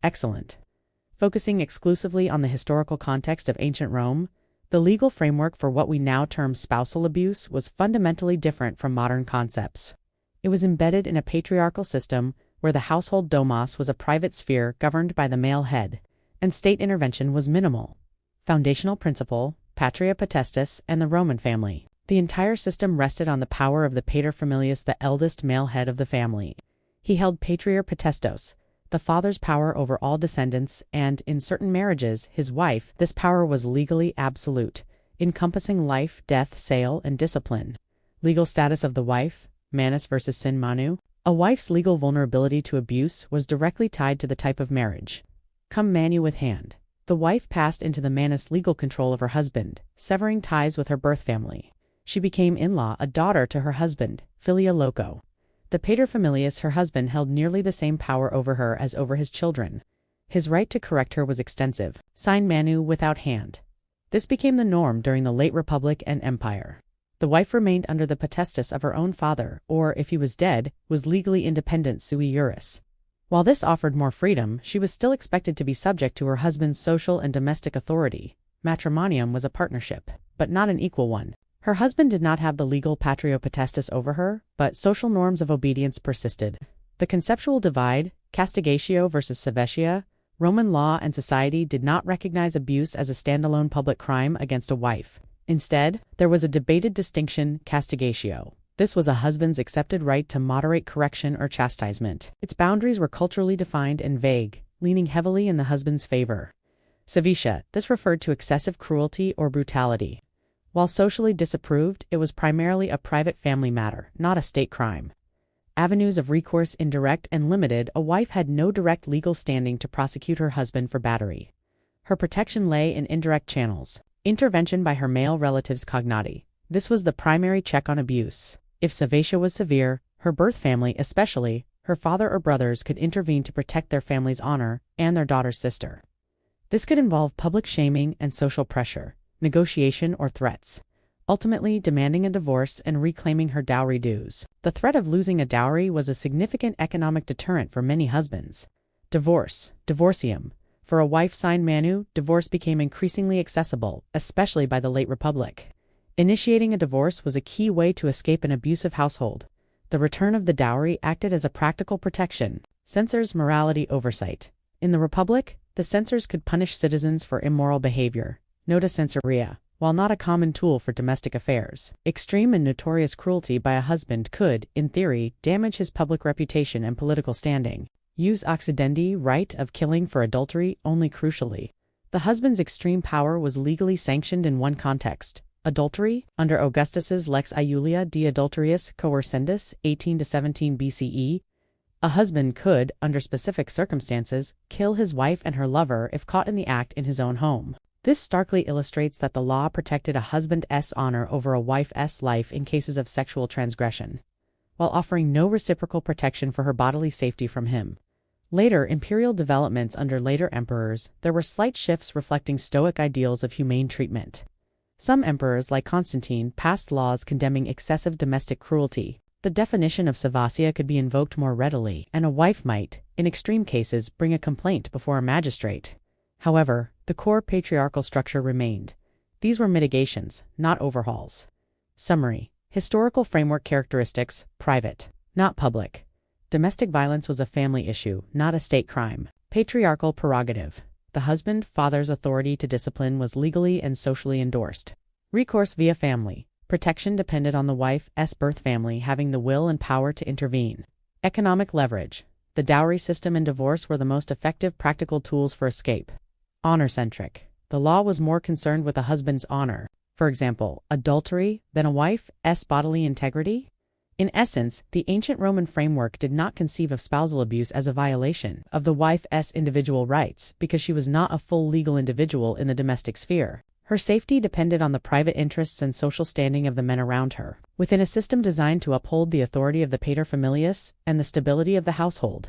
Excellent. Focusing exclusively on the historical context of ancient Rome, the legal framework for what we now term spousal abuse was fundamentally different from modern concepts. It was embedded in a patriarchal system where the household domos was a private sphere governed by the male head, and state intervention was minimal. Foundational principle, patria potestas, and the Roman family. The entire system rested on the power of the paterfamilias, the eldest male head of the family. He held patriar potestos, the father's power over all descendants, and, in certain marriages, his wife. This power was legally absolute, encompassing life, death, sale, and discipline. Legal status of the wife, manus versus sine, manu. A wife's legal vulnerability to abuse was directly tied to the type of marriage. Come manu with hand. The wife passed into the manus legal control of her husband, severing ties with her birth family. She became in-law, a daughter to her husband, filia loco. The paterfamilias, her husband, held nearly the same power over her as over his children. His right to correct her was extensive. Sine manu without hand. This became the norm during the late Republic and Empire. The wife remained under the potestas of her own father, or, if he was dead, was legally independent sui juris. While this offered more freedom, she was still expected to be subject to her husband's social and domestic authority. Matrimonium was a partnership, but not an equal one. Her husband did not have the legal patrio potestas over her, but social norms of obedience persisted. The conceptual divide, castigatio versus sevetia, Roman law and society did not recognize abuse as a standalone public crime against a wife. Instead, there was a debated distinction, castigatio. This was a husband's accepted right to moderate correction or chastisement. Its boundaries were culturally defined and vague, leaning heavily in the husband's favor. Sevetia, this referred to excessive cruelty or brutality. While socially disapproved, it was primarily a private family matter, not a state crime. Avenues of recourse indirect and limited. A wife had no direct legal standing to prosecute her husband for battery. Her protection lay in indirect channels. Intervention by her male relatives cognati. This was the primary check on abuse. If sevetia was severe, her birth family, especially her father or brothers, could intervene to protect their family's honor and their daughter's sister. This could involve public shaming and social pressure, negotiation or threats, ultimately demanding a divorce and reclaiming her dowry dues. The threat of losing a dowry was a significant economic deterrent for many husbands. Divorce, divorcium. For a wife sine manu, divorce became increasingly accessible, especially by the late Republic. Initiating a divorce was a key way to escape an abusive household. The return of the dowry acted as a practical protection. Censors' morality oversight. In the Republic, the censors could punish citizens for immoral behavior, nota censoria, while not a common tool for domestic affairs. Extreme and notorious cruelty by a husband could, in theory, damage his public reputation and political standing. Use occidendi, right of killing for adultery, only crucially. The husband's extreme power was legally sanctioned in one context: adultery, under Augustus's Lex Iulia de Adulteriis Coercendis, 18-17 BCE. A husband could, under specific circumstances, kill his wife and her lover if caught in the act in his own home. This starkly illustrates that the law protected a husband's honor over a wife's life in cases of sexual transgression, while offering no reciprocal protection for her bodily safety from him. Later imperial developments under later emperors, there were slight shifts reflecting Stoic ideals of humane treatment. Some emperors, like Constantine, passed laws condemning excessive domestic cruelty. The definition of sevasia could be invoked more readily, and a wife might, in extreme cases, bring a complaint before a magistrate. However, the core patriarchal structure remained. These were mitigations, not overhauls. Summary. Historical framework characteristics: private, not public. Domestic violence was a family issue, not a state crime. Patriarchal prerogative. The husband, father's authority to discipline was legally and socially endorsed. Recourse via family. Protection depended on the wife's birth family having the will and power to intervene. Economic leverage. The dowry system and divorce were the most effective practical tools for escape. Honor-centric. The law was more concerned with a husband's honor, for example, adultery, than a wife's bodily integrity. In essence, the ancient Roman framework did not conceive of spousal abuse as a violation of the wife's individual rights because she was not a full legal individual in the domestic sphere. Her safety depended on the private interests and social standing of the men around her, within a system designed to uphold the authority of the paterfamilias and the stability of the household.